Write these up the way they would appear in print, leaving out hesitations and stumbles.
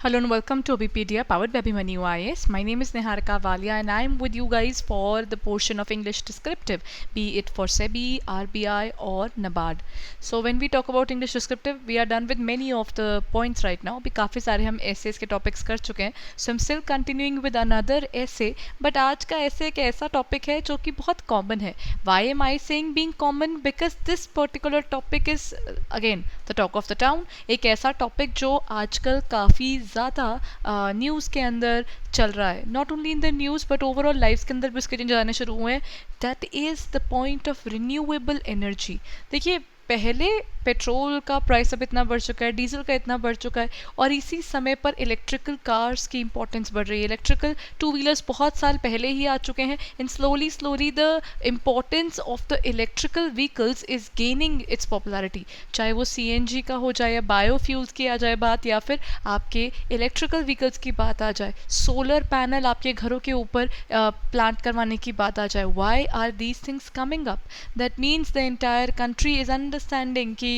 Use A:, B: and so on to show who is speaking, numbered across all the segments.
A: Hello and welcome to Obipedia powered by Abhimanyu IAS. My name is Niharika Valia and I am with you guys for the portion of English descriptive, be it for SEBI, RBI or NABARD. So when we talk about English descriptive, we are done with many of the points right now. अभी काफ़ी सारे हम essays के topics कर चुके हैं. So I'm still continuing with another essay. But आज का essay एक ऐसा topic है जो कि बहुत common है. Why am I saying being common? Because this particular topic is again the talk of the town. एक ऐसा topic जो आजकल काफ़ी ज़्यादा न्यूज़ के अंदर चल रहा है. Not only in the news but overall life के अंदर भी उसके चेंज आने शुरू हुए हैं. That is the point of renewable energy. देखिए पहले पेट्रोल का प्राइस अब इतना बढ़ चुका है, डीजल का इतना बढ़ चुका है और इसी समय पर इलेक्ट्रिकल कार्स की इंपॉर्टेंस बढ़ रही है. इलेक्ट्रिकल टू व्हीलर्स बहुत साल पहले ही आ चुके हैं and slowly the importance of the electrical vehicles is gaining it's popularity. चाहे वो CNG का हो जाए या बायोफ्यूल्स की आ जाए बात या फिर आपके इलेक्ट्रिकल व्हीकल्स की बात आ जाए, सोलर पैनल आपके घरों के ऊपर प्लांट करवाने की बात आ जाए. Why are these things coming up? That means the entire country is understanding कि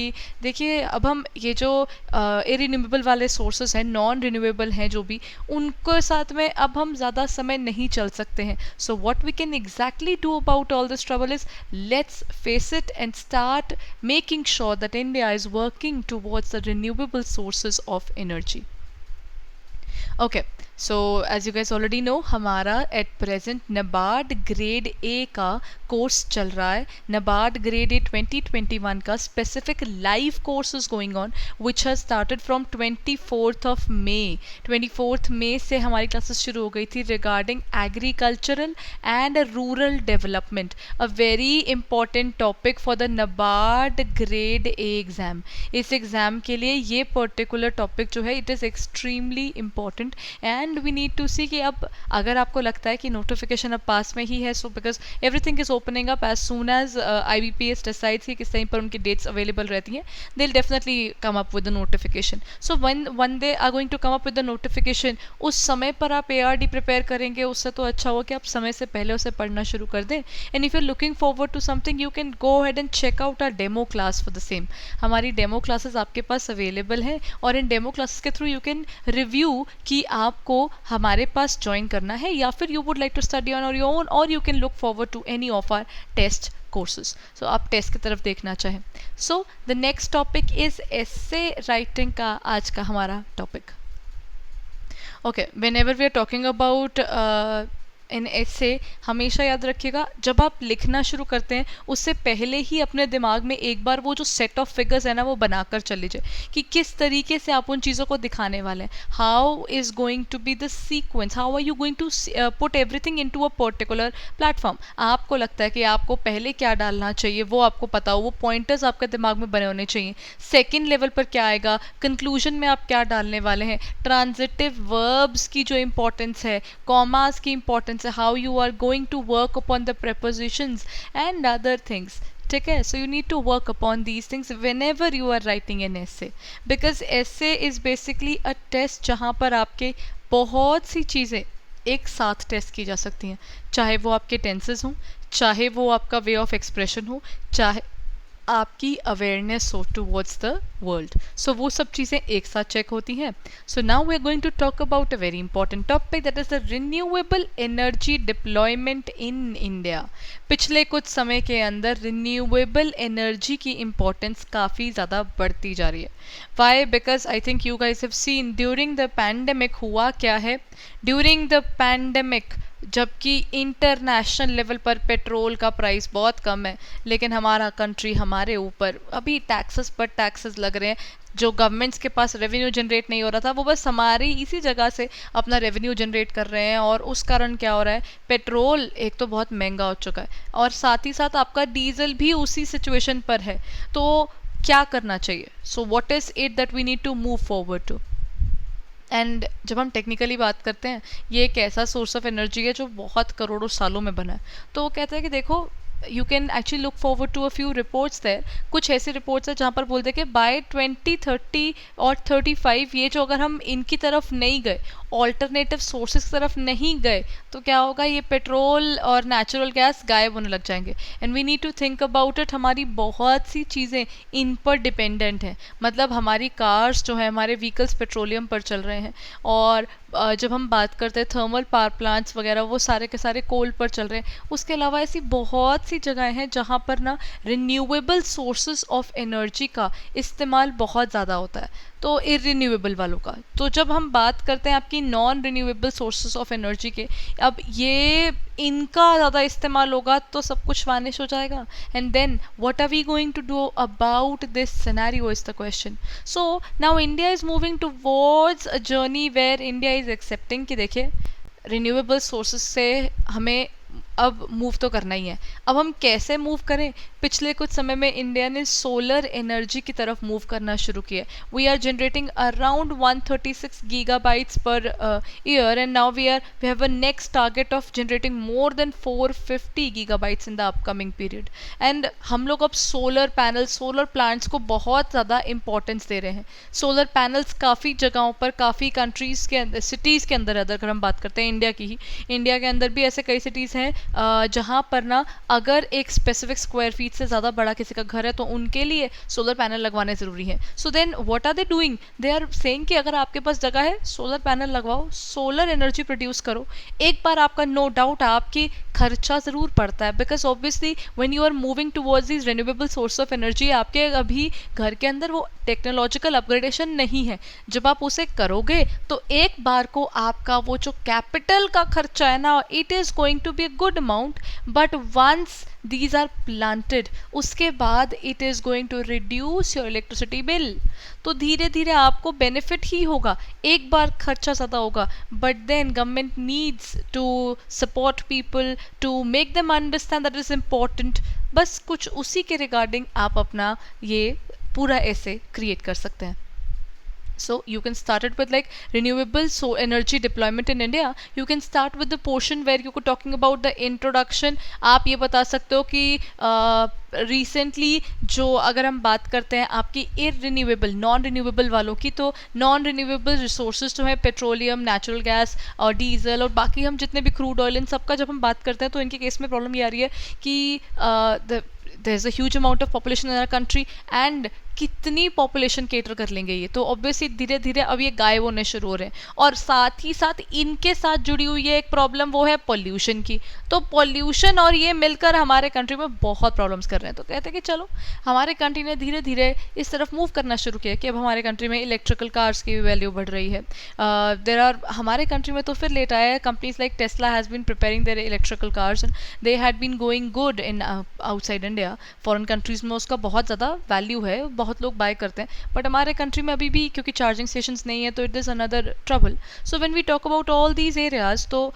A: देखिए अब हम ये जो इरिन्यूएबल वाले सोर्सेस हैं, नॉन रिन्यूएबल हैं जो भी, उनको साथ में अब हम ज़्यादा समय नहीं चल सकते हैं. So what we can exactly do about all this trouble is let's face it and start making sure that India is working towards the renewable sources of energy. Okay, so as you guys already know, हमारा at present NABARD grade A का course चल रहा है. NABARD grade A 2021 का specific live course is going on which has started from 24th of May. 24th May से हमारी classes शुरू हो गई थी regarding agricultural and rural development, a very important topic for the NABARD grade A exam. इस exam के लिए ये पर्टिकुलर टॉपिक जो है it is extremely important and we need to see कि अब अगर आपको लगता है कि नोटिफिकेशन अब पास में ही है, so because everything is opening up as soon as IBPS decides कि किस टाइम पर उनकी डेट्स अवेलेबल रहती हैं, they will definitely come up with the notification. So one they are going to come up with the notification, उस समय पर आप ARD प्रिपेयर करेंगे, उससे तो अच्छा होगा कि आप समय से पहले उसे पढ़ना शुरू कर दें. And if you are looking forward to something you can go ahead and check out our demo class for the same. हमारी डेमो क्लासेस आपके पास अवेलेबल हैं और इन डेमो क्लासेस के थ्रू यू कैन रिव्यू कि आपको हमारे पास ज्वाइन करना है या फिर you would like to study on your own और you can look forward to any of our test courses. सो आप टेस्ट की तरफ देखना चाहें. So the next topic is essay writing का आज का हमारा topic. Okay, whenever we are talking about in ऐसे हमेशा याद रखिएगा जब आप लिखना शुरू करते हैं उससे पहले ही अपने दिमाग में एक बार वो जो सेट ऑफ फिगर्स है ना वो बनाकर चल लीजिए कि किस तरीके से आप उन चीज़ों को दिखाने वाले हैं. How is going to be the sequence, how are you going to put everything into a particular platform. आपको लगता है कि आपको पहले क्या डालना चाहिए वो आपको पता हो, वो पॉइंटर्स आपके दिमाग में बने होने चाहिए. सेकेंड लेवल पर क्या आएगा, कंक्लूजन में आप क्या डालने वाले हैं, ट्रांजिटिव वर्ब्स की जो इंपॉर्टेंस है, कॉमास की importance, how you are going to work upon the prepositions and other things. ठीक है, so you need to work upon these things whenever you are writing an essay because essay is basically a test जहाँ पर आपके बहुत सी चीज़ें एक साथ test की जा सकती हैं, चाहे वो आपके टेंसेस हों, चाहे वो आपका वे ऑफ एक्सप्रेशन हो, चाहे आपकी अवेयरनेस हो टूवर्ड्स द वर्ल्ड. सो वो सब चीज़ें एक साथ चेक होती हैं. So now we are going to talk about a very important topic that is the renewable energy deployment in India. पिछले कुछ समय के अंदर रिन्यूएबल एनर्जी की इम्पोर्टेंस काफ़ी ज़्यादा बढ़ती जा रही है. Why? Because I think you guys have seen during the pandemic हुआ क्या है. ड्यूरिंग द पैंडेमिक जबकि इंटरनेशनल लेवल पर पेट्रोल का प्राइस बहुत कम है लेकिन हमारा कंट्री हमारे ऊपर अभी टैक्सेस पर टैक्सेस लग रहे हैं. जो गवर्नमेंट्स के पास रेवेन्यू जनरेट नहीं हो रहा था वो बस हमारी इसी जगह से अपना रेवेन्यू जनरेट कर रहे हैं और उस कारण क्या हो रहा है, पेट्रोल एक तो बहुत महंगा हो चुका है और साथ ही साथ आपका डीजल भी उसी सिचुएशन पर है. तो क्या करना चाहिए? So what is it that we need to move forward to. And जब हम टेक्निकली बात करते हैं ये एक ऐसा सोर्स ऑफ एनर्जी है जो बहुत करोड़ों सालों में बना है. तो वो कहते हैं कि देखो you can actually look forward to a few reports there. कुछ ऐसे रिपोर्ट्स है जहाँ पर बोलते हैं कि बाय 2030 और 35 ये जो अगर हम इनकी तरफ नहीं गए, ऑल्टरनेटिव सोर्सेज की तरफ नहीं गए, तो क्या होगा, ये पेट्रोल और नेचुरल गैस गायब होने लग जाएंगे. And we need to think about it. हमारी बहुत सी चीज़ें इन पर डिपेंडेंट हैं. मतलब हमारी कार्स जो है, हमारे व्हीकल्स पेट्रोलियम पर चल रहे हैं, और जब हम बात करते हैं थर्मल पावर प्लांट्स वगैरह, वो सारे के सारे कोल पर चल रहे हैं. उसके अलावा ऐसी बहुत सी जगहें हैं जहाँ पर ना रिन्यूएबल सोर्सेज ऑफ एनर्जी का इस्तेमाल बहुत ज़्यादा होता है, तो इरिन्यूएबल वालों का. तो जब हम बात करते हैं आपकी non renewable sources of energy के, अब ये इनका ज़्यादा इस्तेमाल होगा तो सब कुछ वानिश हो जाएगा. And then what are we going to do about this scenario is the question. So now India is moving towards a journey where India is accepting कि देखिए, रिन्यूएबल सोर्सेज से हमें अब मूव तो करना ही है. अब हम कैसे मूव करें? पिछले कुछ समय में इंडिया ने सोलर एनर्जी की तरफ मूव करना शुरू किया. We are generating around 136 gigabytes per year, and now we have a next target of generating more than 450 gigabytes in the upcoming period. And हम लोग अब सोलर पैनल, सोलर प्लांट्स को बहुत ज़्यादा इंपॉर्टेंस दे रहे हैं. सोलर पैनल्स काफ़ी जगहों पर, काफ़ी कंट्रीज़ के अंदर, सिटीज़ के अंदर, अगर हम बात करते हैं इंडिया की ही, इंडिया के अंदर भी ऐसे कई सिटीज़ हैं जहाँ पर ना अगर एक स्पेसिफिक स्क्वायर फीट से ज़्यादा बड़ा किसी का घर है तो उनके लिए सोलर पैनल लगवाने ज़रूरी है. So then what are they doing? They are saying कि अगर आपके पास जगह है, सोलर पैनल लगवाओ, सोलर एनर्जी प्रोड्यूस करो. एक बार आपका नो डाउट आपकी खर्चा ज़रूर पड़ता है, because obviously when you are moving towards this renewable source of energy, आपके अभी घर के अंदर वो टेक्नोलॉजिकल अपग्रेडेशन नहीं है. जब आप उसे करोगे तो एक बार को आपका वो जो कैपिटल का खर्चा है ना, it is going to be a good amount, but once these are planted, उसके बाद it is going to reduce your electricity bill. तो धीरे धीरे आपको बेनिफिट ही होगा. एक बार खर्चा ज़्यादा होगा, but then government needs to support people, to make them understand that is important. बस कुछ उसी के रिगार्डिंग आप अपना ये पूरा ऐसे क्रिएट कर सकते हैं. So you can start it with like renewable so energy deployment in India. You can start with the portion where you were talking about the introduction. आप ये बता सकते हो कि रिसेंटली जो अगर हम बात करते हैं आपकी इरिन्यूएबल, नॉन रिन्यूएबल वालों की, तो नॉन रिन्यूएबल रिसोर्सेज जो है पेट्रोलियम, नेचुरल गैस और डीजल और बाकी हम जितने भी क्रूड ऑयल, इन सब का जब हम बात करते हैं तो इनके केस में प्रॉब्लम ये आ रही है कि there is a huge amount of population in our country, and कितनी पॉपुलेशन केटर कर लेंगे ये, तो ऑब्वियसली धीरे धीरे अब ये गायब होने शुरू हो रहे हैं. और साथ ही साथ इनके साथ जुड़ी हुई है एक प्रॉब्लम, वो है पॉल्यूशन की. तो पॉल्यूशन और ये मिलकर हमारे कंट्री में बहुत प्रॉब्लम्स कर रहे हैं. तो कहते हैं कि चलो हमारे कंट्री ने धीरे धीरे इस तरफ मूव करना शुरू किया कि अब हमारे कंट्री में इलेक्ट्रिकल कार्स की वैल्यू बढ़ रही है. हमारे कंट्री में तो फिर लेट आया है. Companies like Tesla has been preparing their electrical cars and they had been going good in outside India. Foreign countries में उसका बहुत ज़्यादा वैल्यू है, बहुत लोग बाय करते हैं, बट हमारे कंट्री में अभी भी क्योंकि चार्जिंग स्टेशंस नहीं है तो it is another trouble. So when we talk about all these areas, तो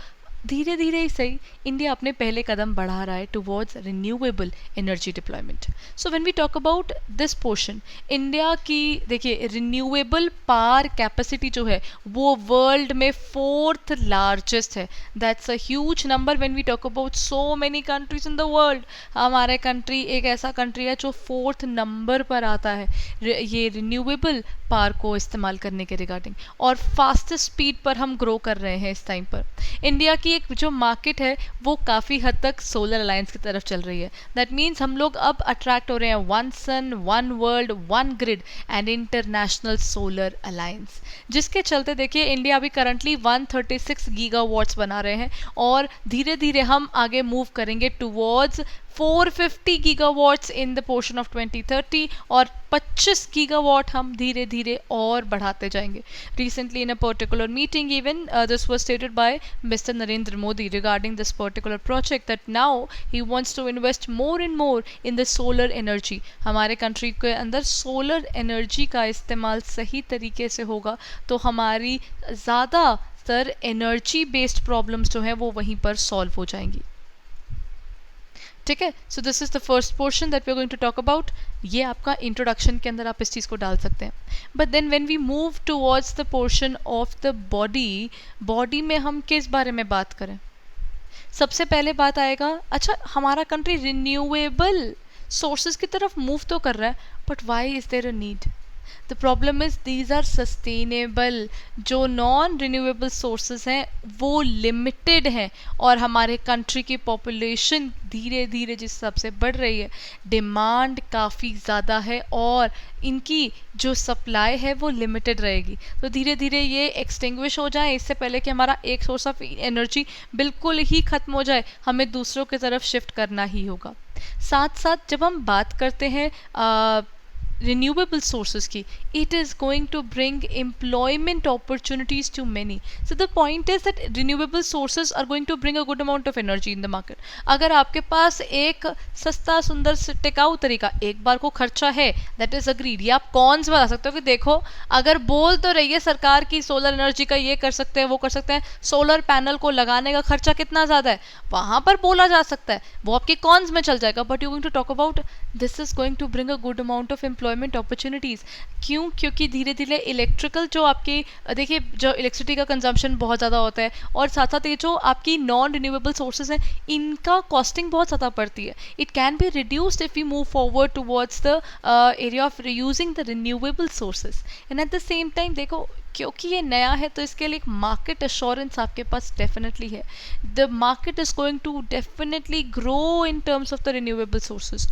A: धीरे धीरे ही सही इंडिया अपने पहले कदम बढ़ा रहा है towards renewable energy deployment. So when we talk about this portion, India की देखिए रिन्यूएबल पावर कैपेसिटी जो है वो वर्ल्ड में 4th लार्जेस्ट है. That's a huge number when we talk about so many countries in the world. हमारा country एक ऐसा कंट्री है जो 4th नंबर पर आता है ये रिन्यूएबल पावर को इस्तेमाल करने के रिगार्डिंग, और फास्टेस्ट स्पीड पर हम ग्रो कर रहे हैं इस टाइम पर. इंडिया की एक जो मार्केट है वो काफ़ी हद तक सोलर अलायंस की तरफ चल रही है. दैट मीन्स हम लोग अब अट्रैक्ट हो रहे हैं one sun, one world, one grid and international solar alliance, जिसके चलते देखिए इंडिया अभी करंटली 136 गीगावाट्स बना रहे हैं, और धीरे धीरे हम आगे मूव करेंगे towards 450 gigawatts in the portion of 2030, और 25 गीगावाट हम धीरे धीरे और बढ़ाते जाएंगे. Recently in a particular meeting even this was stated by mister Narendra Modi regarding this particular project that now he wants to invest more and more in the solar energy. हमारे country के अंदर सोलर एनर्जी का इस्तेमाल सही तरीके से होगा तो हमारी ज़्यादातर एनर्जी बेस्ड प्रॉब्लम्स जो हैं वो वहीं पर सॉल्व हो जाएंगी. ठीक है. So this is the first portion that we are going to talk about. ये आपका इंट्रोडक्शन के अंदर आप इस चीज़ को डाल सकते हैं. But then when we move towards the portion of the body, body में हम किस बारे में बात करें? सबसे पहले बात आएगा, अच्छा हमारा कंट्री रिन्यूएबल सोर्सेज की तरफ मूव तो कर रहा है, but why is there a need? The problem is these are sustainable. जो नॉन रिन्यूएबल सोर्सेज हैं वो लिमिटेड हैं, और हमारे कंट्री की पॉपुलेशन धीरे धीरे जिस हिसाब से बढ़ रही है, डिमांड काफ़ी ज़्यादा है और इनकी जो सप्लाई है वो लिमिटेड रहेगी। तो धीरे धीरे ये एक्सटिंग्विश हो जाए, इससे पहले कि हमारा एक सोर्स ऑफ एनर्जी बिल्कुल ही ख़त्म हो जाए, हमें दूसरों की तरफ शिफ्ट करना ही होगा। साथ साथ जब हम बात करते हैं renewable sources की, it is going to bring employment opportunities to many. So the point is that renewable sources are going to bring a good amount of energy in the market. अगर आपके पास एक सस्ता सुंदर टिकाऊ तरीका, एक बार को खर्चा है, that is agreed, या आप कॉन्स बता सकते हो कि देखो अगर बोल तो रही है सरकार की सोलर एनर्जी का ये कर सकते हैं वो कर सकते हैं, सोलर पैनल को लगाने का खर्चा कितना ज़्यादा है वहाँ पर बोला जा सकता है, वो आपके कॉन्स में चल जाएगा, but you going to talk about this is going to bring a good amount of employment opportunities. क्यों? क्योंकि धीरे धीरे इलेक्ट्रिकल जो आपकी देखिए जो इलेक्ट्रिसिटी का कंजम्पशन बहुत ज़्यादा होता है, और साथ साथ ये जो आपकी नॉन रिन्यूएबल सोर्सेज हैं इनका कॉस्टिंग बहुत ज़्यादा पड़ती है। It can be reduced if you move forward towards the area of using the renewable sources. And at the same time देखो, क्योंकि ये नया है तो इसके लिए एक मार्केट एश्योरेंस आपके पास डेफिनेटली है। The market is going to definitely grow in terms of the renewable sources.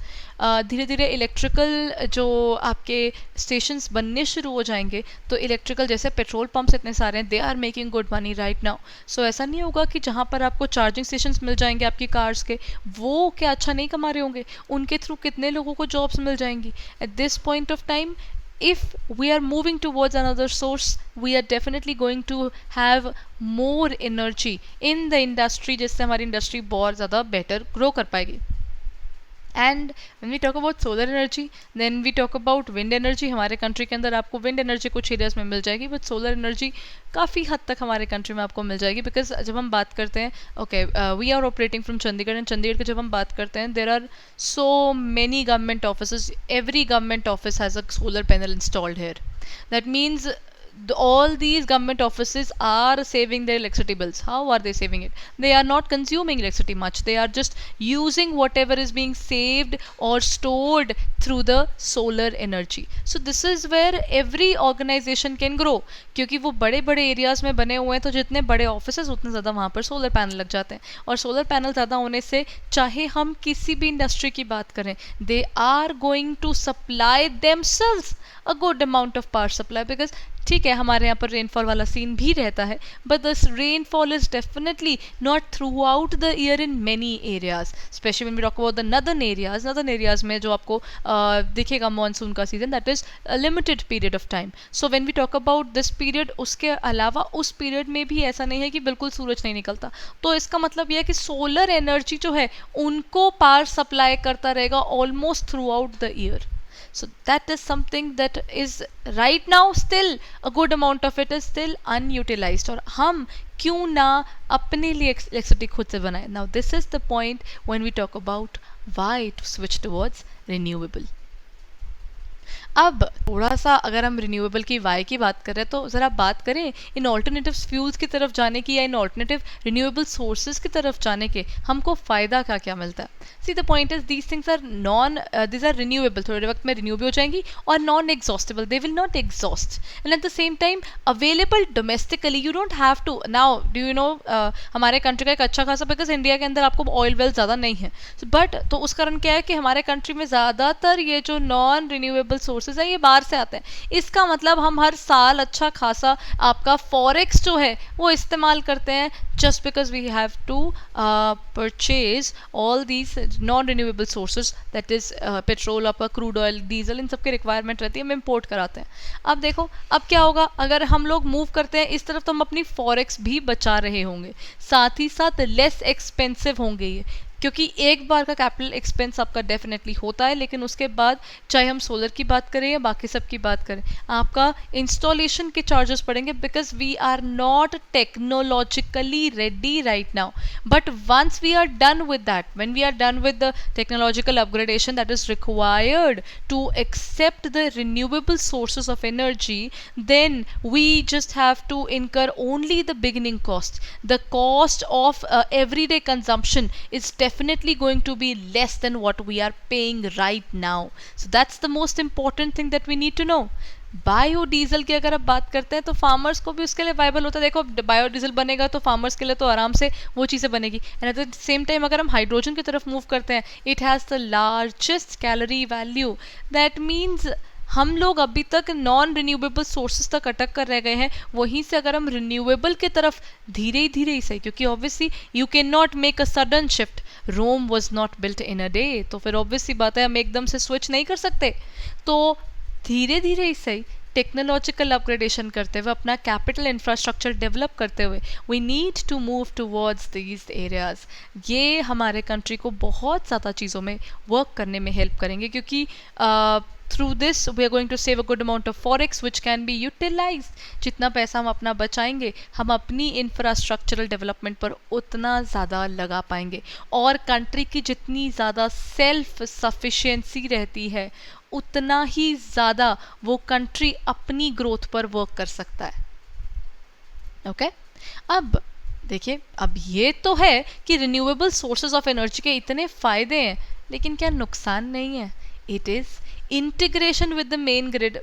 A: धीरे धीरे इलेक्ट्रिकल जो आपके स्टेशंस बनने शुरू हो जाएंगे, तो इलेक्ट्रिकल जैसे पेट्रोल पंप्स इतने सारे हैं, they are making good money right now. So ऐसा नहीं होगा कि जहाँ पर आपको चार्जिंग स्टेशंस मिल जाएंगे आपकी कार्स के, वो क्या अच्छा नहीं कमा रहे होंगे, उनके थ्रू कितने लोगों को जॉब्स मिल जाएंगी। At this point of time, if we are moving towards another source, we are definitely going to have more energy in the industry, जिससे हमारी इंडस्ट्री बहुत ज़्यादा बेटर ग्रो कर पाएगी। And when we talk about solar energy, then we talk about wind energy। हमारे country के अंदर आपको विंड एनर्जी कुछ एरियाज में मिल जाएगी, बट सोलर एनर्जी काफ़ी हद तक हमारे कंट्री में आपको मिल जाएगी। बिकॉज जब हम बात करते हैं, okay we are operating from Chandigarh, and Chandigarh की जब हम बात करते हैं, there are so many government office, every government office has a solar panel installed here. That means all these government offices are saving their electricity bills. How are they saving it? They are not consuming electricity much, they are just using whatever is being saved or stored through the solar energy. So this is where every organization can grow, क्योंकि वो बड़े बड़े areas में बने हुए हैं, तो जितने बड़े ऑफिसेज उतने ज़्यादा वहाँ पर सोलर पैनल लग जाते हैं, और सोलर पैनल ज़्यादा होने से चाहे हम किसी भी इंडस्ट्री की बात करें, they are going to supply themselves a good amount of power supply. Because ठीक है हमारे यहाँ पर रेनफॉल वाला सीन भी रहता है, but this rainfall is definitely not throughout the year in many areas, especially when we talk about the northern areas में जो आपको दिखेगा मॉनसून का season, that is a limited period of time. So when we talk about this period, उसके अलावा उस period में भी ऐसा नहीं है कि बिल्कुल सूरज नहीं निकलता, तो इसका मतलब यह है कि सोलर एनर्जी जो है उनको पावर सप्लाई करता रहेगा almost through out the year. So that is something that is right now still a good amount of it is still unutilized, और हम क्यों ना अपने लिए इलेक्ट्रिसिटी खुद से बनाए। Now this is the point when we talk about why to switch towards renewable। अब थोड़ा सा अगर हम रिन्यूएबल की वाई की बात कर रहे हैं, तो ज़रा बात करें इन ऑल्टरनेटिव फ्यूल्स की तरफ जाने की, या इन ऑल्टरनेटिव रिन्यूएबल सोर्सेज की तरफ जाने के हमको फ़ायदा क्या क्या मिलता है। See the point is these things are this are renewable, थोड़े वक्त में रिन्यू भी हो जाएंगी, और non exhaustible, they will not exhaust, and at the same time available domestically. You don't have to now do you know हमारे country का एक अच्छा खासा, बिकॉज इंडिया के अंदर आपको ऑयल वेल ज़्यादा नहीं है, बट तो उस कारण क्या है कि हमारे कंट्री में ज़्यादातर ये जो नॉन रिन्यूएबल सोर्सेज है ये बाहर से आते हैं। इसका मतलब हम हर साल अच्छा खासा आपका फॉरेक्स जो है वो इस्तेमाल करते हैं, just because we have to purchase all these non-renewable sources, that is petrol, आपका crude oil, diesel, इन सबकी रिक्वायरमेंट रहती है, हम इम्पोर्ट कराते हैं। अब देखो अब क्या होगा, अगर हम लोग मूव करते हैं इस तरफ तो हम अपनी फॉरेक्स भी बचा रहे होंगे, साथ ही साथ लेस एक्सपेंसिव होंगे ये। क्योंकि एक बार का कैपिटल एक्सपेंस आपका डेफिनेटली होता है, लेकिन उसके बाद चाहे हम सोलर की बात करें या बाकी सब की बात करें, आपका इंस्टॉलेशन के चार्जेस पड़ेंगे, because we are not technologically ready right now. But once we are done with that, when we are done with the technological upgradation that is required to accept the renewable sources of energy, then we just have to incur only the beginning cost. The cost of everyday consumption is definitely going to be less than what we are paying right now. So that's the most important thing that we need to know. Biodiesel की अगर आप बात करते हैं तो farmers को भी उसके लिए वाइबल होता है. देखो बायोडीजल बनेगा तो फार्मर्स के लिए तो आराम से वो चीज़ें बनेगी. And at the same time अगर हम हाइड्रोजन की तरफ मूव करते हैं, it has the largest calorie value. That means हम लोग अभी तक नॉन रिन्यूएबल सोर्सेज तक अटक कर रह गए हैं. वहीं से अगर हम रिन्यूएबल की तरफ धीरे धीरे ही सही, क्योंकि obviously you can not make a sudden shift. Rome was not built in a day. तो फिर ऑब्वियसली बात है हम एकदम से स्विच नहीं कर सकते. तो धीरे धीरे ही सही टेक्नोलॉजिकल अपग्रेडेशन करते हुए, अपना कैपिटल इंफ्रास्ट्रक्चर डेवलप करते हुए, we need to move towards these areas. ये हमारे कंट्री को बहुत ज़्यादा चीज़ों में वर्क करने में हेल्प करेंगे, क्योंकि through this we are going to save a good amount of forex which can be utilized. जितना पैसा हम अपना बचाएंगे, हम अपनी इंफ्रास्ट्रक्चरल डेवलपमेंट पर उतना ज़्यादा लगा पाएंगे. और कंट्री की जितनी ज़्यादा सेल्फ सफिशिएंसी रहती है, उतना ही ज़्यादा वो कंट्री अपनी ग्रोथ पर वर्क कर सकता है. ओके अब देखिए, अब ये तो है कि रिन्यूएबल सोर्सेज ऑफ एनर्जी के इतने फ़ायदे हैं, लेकिन क्या नुकसान नहीं है? It is integration with the main grid.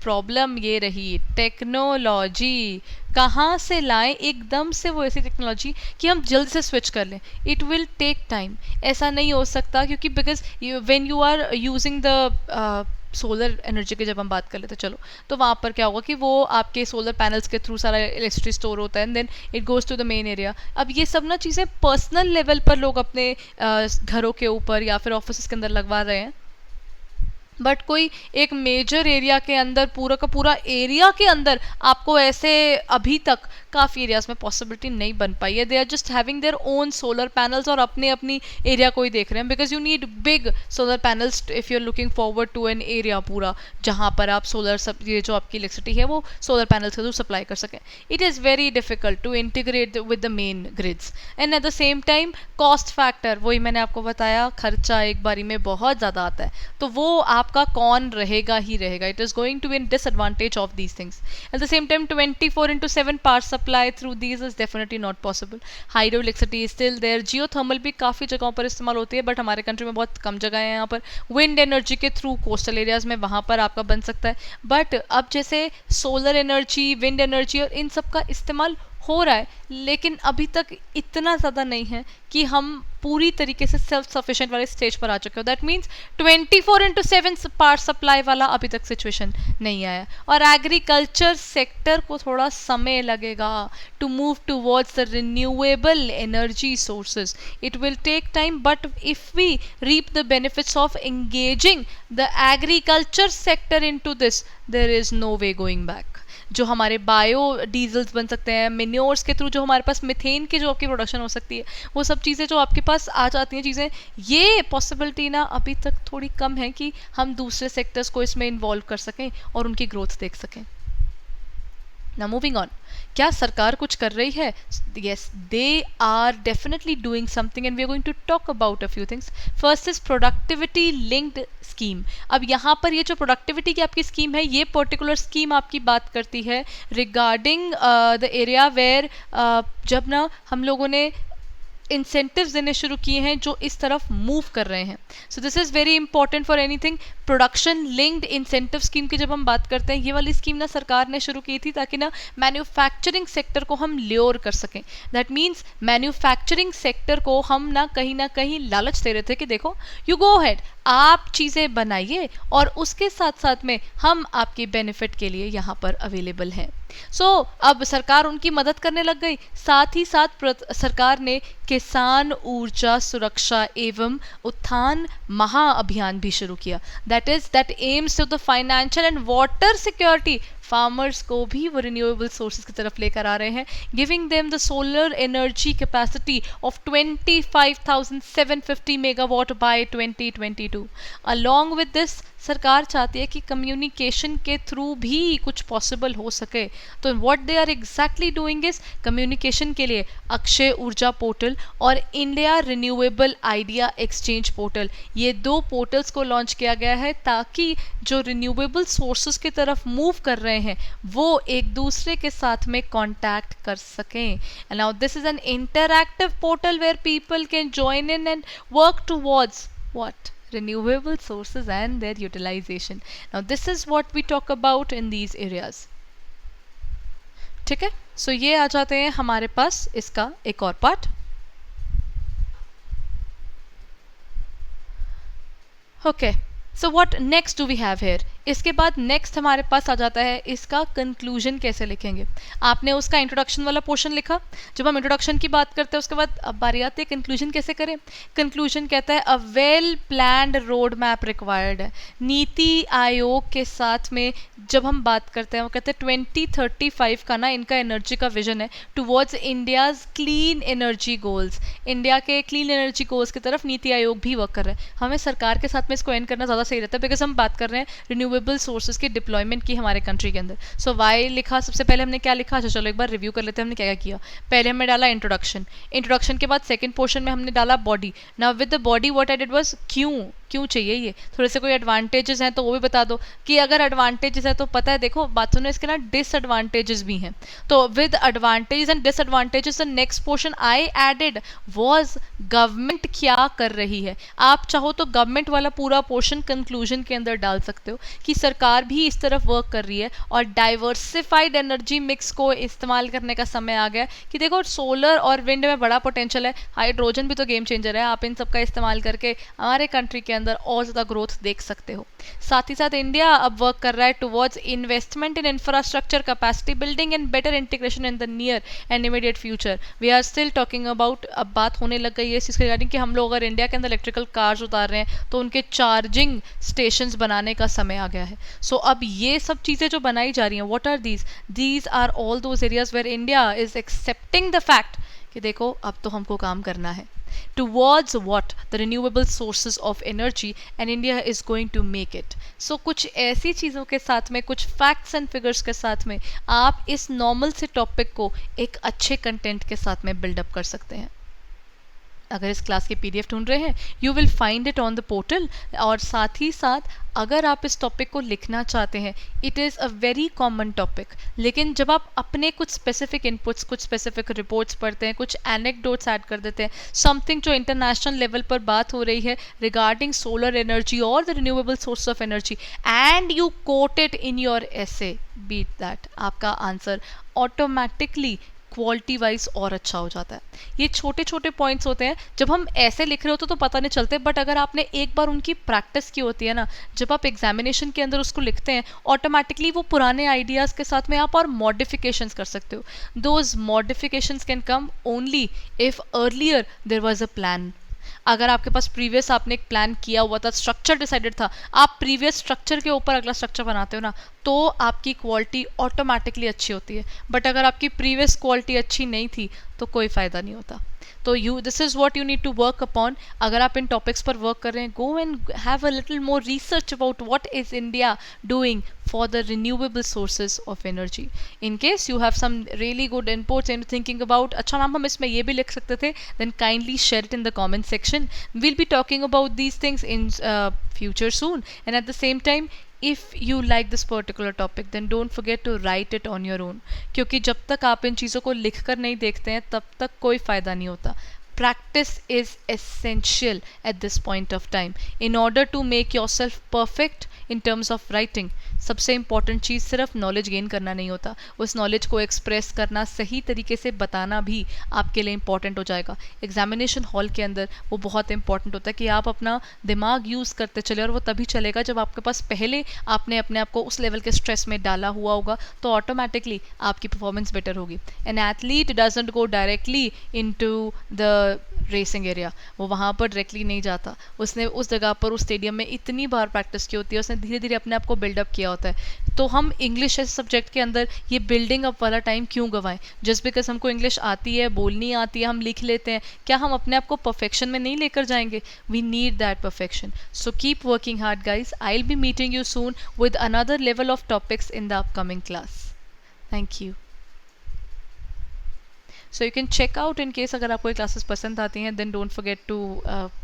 A: Problem ये रही, टेक्नोलॉजी कहाँ से लाएं एकदम से वो ऐसी टेक्नोलॉजी कि हम जल्द से स्विच कर लें. It will take time. ऐसा नहीं हो सकता, क्योंकि because when you are using the solar energy की जब हम बात कर लेते हैं, चलो, तो वहाँ पर क्या होगा कि वो आपके सोलर पैनल्स के थ्रू सारा इलेक्ट्रिसिटी स्टोर होता है, and then it goes to the main area. अब ये सब ना चीज़ें पर्सनल लेवल पर लोग अपने घरों के ऊपर या फिर ऑफिस के अंदर लगवा रहे हैं, बट कोई एक मेजर एरिया के अंदर, पूरा का पूरा एरिया के अंदर आपको ऐसे अभी तक काफ़ी एरियाज में पॉसिबिलिटी नहीं बन पाई है. They are just having their own solar panels और अपने अपनी एरिया को ही देख रहे हैं, because you need big solar panels if you are looking forward to an area पूरा, जहाँ पर आप सोलर ये जो आपकी इलेक्ट्रिसिटी है वो सोलर पैनल्स के थ्रू सप्लाई कर सकें. It is very difficult to integrate with the main grids. And at the same time cost factor, वही मैंने आपको बताया, खर्चा एक बारी में बहुत ज़्यादा आता है, तो वो आपका कौन रहेगा ही रहेगा. It is going to be in disadvantage of these things. At the same time 24/7 power supply through these is definitely not possible. Hydro electricity is still there. Geothermal भी काफ़ी जगहों पर इस्तेमाल होती है, बट हमारे कंट्री में बहुत कम जगह है यहाँ पर. विंड एनर्जी के थ्रू कोस्टल एरियाज में वहाँ पर आपका बन सकता है, बट अब जैसे सोलर एनर्जी, विंड एनर्जी और इन सब का इस्तेमाल हो रहा है, लेकिन अभी तक इतना ज़्यादा नहीं है कि हम पूरी तरीके से सेल्फ सफिशिएंट वाले स्टेज पर आ चुके हो. दैट मीन्स 24/7 पावर सप्लाई वाला अभी तक सिचुएशन नहीं आया. और एग्रीकल्चर सेक्टर को थोड़ा समय लगेगा to move towards the renewable energy sources. It will take time, but if we reap the benefits of engaging the agriculture sector into this, there is no way going back. जो हमारे bio diesels बन सकते हैं, मिन्योर्स के through जो हमारे पास methane की जो आपकी प्रोडक्शन हो सकती है, वो सब चीज़ें जो आपके पास आ जाती हैं चीज़ें, ये पॉसिबिलिटी ना अभी तक थोड़ी कम है कि हम दूसरे सेक्टर्स को इसमें इन्वॉल्व कर सकें और उनकी ग्रोथ देख सकें. Now moving on, क्या सरकार कुछ कर रही है? Yes, they are definitely doing something and we are going to talk about a few things. First is productivity linked scheme. अब यहाँ पर ये जो productivity की आपकी स्कीम है, ये पर्टिकुलर स्कीम आपकी बात करती है रिगार्डिंग द एरिया वेयर जब ना हम लोगों ने इंसेंटिव्स देने शुरू किए हैं जो इस तरफ मूव कर रहे हैं. सो this is very important for anything. Production linked incentive scheme की जब हम बात करते हैं, ये वाली स्कीम ना सरकार ने शुरू की थी ताकि ना मैन्युफैक्चरिंग सेक्टर को हम ल्योर कर सकें. दैट मीन्स मैन्युफैक्चरिंग सेक्टर को हम ना कहीं लालच दे रहे थे कि देखो, यू गो हेड, आप चीज़ें बनाइए और उसके साथ साथ में हम आपके बेनिफिट के लिए यहाँ पर अवेलेबल हैं. सो अब सरकार उनकी मदद करने लग गई. साथ ही साथ सरकार ने किसान ऊर्जा सुरक्षा एवं उत्थान महाअभियान भी शुरू किया. That aims to the financial and water security farmers को भी वो रिन्यूएबल सोर्सेज की तरफ लेकर आ रहे हैं, giving them the solar energy capacity of 25,750 megawatt by 2022। Along with this सरकार चाहती है कि कम्युनिकेशन के थ्रू भी कुछ पॉसिबल हो सके, तो what they are exactly doing is communication के लिए अक्षय ऊर्जा पोर्टल और India renewable idea exchange portal, ये दो पोर्टल्स को लॉन्च किया गया है ताकि जो रिन्यूएबल सोर्सेज की तरफ मूव कर रहे हैं वो एक दूसरे के साथ में कॉन्टैक्ट कर सकें। And now this is an interactive portal where people can join in and work towards what renewable sources and their utilization. Now this is what we talk about in these areas. ठीक है, सो ये आ जाते हैं हमारे पास इसका एक और part. Okay, so what next do we have here. इसके बाद नेक्स्ट हमारे पास आ जाता है इसका कंक्लूजन कैसे लिखेंगे। आपने उसका इंट्रोडक्शन वाला पोर्शन लिखा, जब हम इंट्रोडक्शन की बात करते हैं उसके बाद अब बारी आती है कंक्लूजन कैसे करें। कंक्लूजन कहता है a well planned road map required है। नीति आयोग के साथ में जब हम बात करते हैं वो कहते हैं 2035 का ना इनका एनर्जी का विजन है towards India's clean energy goals. India के क्लीन एनर्जी गोल्स की तरफ नीति आयोग भी वर्क कर रहा है। हमें सरकार के साथ में इसको एंड करना ज़्यादा सही रहता है बिकॉज हम बात कर रहे हैं रिन्यूएबल सोर्सेज की डिप्लॉयमेंट की हमारे कंट्री के अंदर। सो वाई लिखा, सबसे पहले हमने क्या लिखा, अच्छा चलो एक बार रिव्यू कर लेते हैं हमने क्या क्या किया। पहले हमने डाला इंट्रोडक्शन, इंट्रोडक्शन के बाद सेकंड पोर्शन में हमने डाला body. Now with the body what I did was क्यों चाहिए ये, थोड़े से कोई एडवांटेजेस हैं तो वो भी बता दो कि अगर एडवांटेजेस है तो पता है, देखो बात सुनो, इसके ना डिसएडवांटेजेस भी हैं। तो with advantages and disadvantages the next portion I added was government क्या कर रही है। आप चाहो तो गवर्नमेंट वाला पूरा पोर्शन कंक्लूजन के अंदर डाल सकते हो कि सरकार भी इस तरफ वर्क कर रही है और डाइवर्सिफाइड एनर्जी मिक्स को इस्तेमाल करने का समय आ गया कि देखो सोलर और विंड में बड़ा पोटेंशियल है, हाइड्रोजन भी तो गेम चेंजर है, आप इन सब का इस्तेमाल करके हमारे कंट्री के अंदर और ज़्यादा ग्रोथ देख सकते हो। साथ ही साथ इंडिया अब वर्क कर रहा है towards investment in infrastructure capacity building and better integration in the near and immediate future. We are still talking about, अब बात होने लग गई है इस चीज़ के रिगार्डिंग कि हम लोग अगर इंडिया के अंदर इलेक्ट्रिकल कार्स उतार रहे हैं तो उनके चार्जिंग स्टेशंस बनाने का समय आ गया है। सो अब ये सब चीज़ें जो बनाई जा रही हैं, what are these are all those areas where India is accepting the fact कि देखो अब तो हमको काम करना है towards what the renewable sources of energy and India is going to make it. So कुछ ऐसी चीज़ों के साथ में, कुछ facts and figures के साथ में आप इस normal से topic को एक अच्छे content के साथ में build up कर सकते हैं। अगर इस क्लास की PDF ढूंढ रहे हैं you will find it on the portal, और साथ ही साथ अगर आप इस टॉपिक को लिखना चाहते हैं, it is a very common topic, लेकिन जब आप अपने कुछ स्पेसिफिक इनपुट्स, कुछ स्पेसिफिक रिपोर्ट्स पढ़ते हैं, कुछ एनेक्डोट्स ऐड कर देते हैं, समथिंग जो इंटरनेशनल लेवल पर बात हो रही है रिगार्डिंग सोलर एनर्जी और the renewable source of energy, and you quote it in your essay, beat that, आपका आंसर ऑटोमेटिकली क्वालिटी वाइज और अच्छा हो जाता है। ये छोटे छोटे पॉइंट्स होते हैं, जब हम ऐसे लिख रहे होते तो पता नहीं चलते, बट अगर आपने एक बार उनकी प्रैक्टिस की होती है ना, जब आप एग्जामिनेशन के अंदर उसको लिखते हैं ऑटोमेटिकली वो पुराने आइडियाज़ के साथ में आप और मॉडिफिकेशंस कर सकते हो। Those modifications can come only if earlier there was a plan. अगर आपके पास प्रीवियस आपने एक प्लान किया हुआ था, स्ट्रक्चर डिसाइडेड था, आप प्रीवियस स्ट्रक्चर के ऊपर अगला स्ट्रक्चर बनाते हो ना, तो आपकी क्वालिटी ऑटोमेटिकली अच्छी होती है। बट अगर आपकी प्रीवियस क्वालिटी अच्छी नहीं थी तो कोई फ़ायदा नहीं होता। तो this is what you need to work upon. अगर आप इन टॉपिक्स पर वर्क कर रहे हैं, go and have a little more research about what is India doing for the renewable sources of energy. In case you have some really good inputs and thinking about, अच्छा ma'am हम इसमें ये भी लिख सकते थे, then kindly share it in the comment section. We'll be talking about these things in future soon. And at the same time, if you like this particular topic, then don't forget to write it on your own. क्योंकि जब तक आप इन चीज़ों को लिख कर नहीं देखते हैं तब तक कोई फ़ायदा नहीं होता। Practice is essential at this point of time. In order to make yourself perfect in terms of writing, सबसे इम्पॉर्टेंट चीज़ सिर्फ नॉलेज गेन करना नहीं होता, उस नॉलेज को एक्सप्रेस करना, सही तरीके से बताना भी आपके लिए इम्पॉर्टेंट हो जाएगा। एग्जामिनेशन हॉल के अंदर वो बहुत इंपॉर्टेंट होता है कि आप अपना दिमाग यूज़ करते चले, और वो तभी चलेगा जब आपके पास पहले आपने अपने आप को उस लेवल के स्ट्रेस में डाला हुआ होगा, तो ऑटोमेटिकली आपकी परफॉर्मेंस बेटर होगी। An athlete doesn't go directly into the racing area, वो वहाँ पर डायरेक्टली नहीं जाता, उसने उस जगह पर उस स्टेडियम में इतनी बार प्रैक्टिस की होती है, उसने धीरे धीरे अपने आप को बिल्डअप किया होता है। तो हम इंग्लिश ऐसे सब्जेक्ट के अंदर ये बिल्डिंग अप वाला टाइम क्यों गवाएं? जस्ट बिकॉज हमको इंग्लिश आती है, बोलनी आती है, हम लिख लेते हैं, क्या हम अपने आप को परफेक्शन में नहीं लेकर जाएंगे? We need that perfection. So keep working hard guys. I'll be meeting you soon with another level of topics in the upcoming class. Thank you. So you can check out in case अगर आपको ये classes पसंद आती हैं, then don't forget to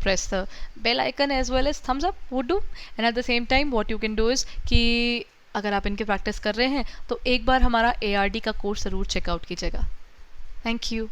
A: press the bell icon as well as thumbs up would do. And at the same time what you can do is कि अगर आप इनके प्रैक्टिस कर रहे हैं तो एक बार हमारा ARD का कोर्स ज़रूर चेकआउट कीजिएगा. Thank you.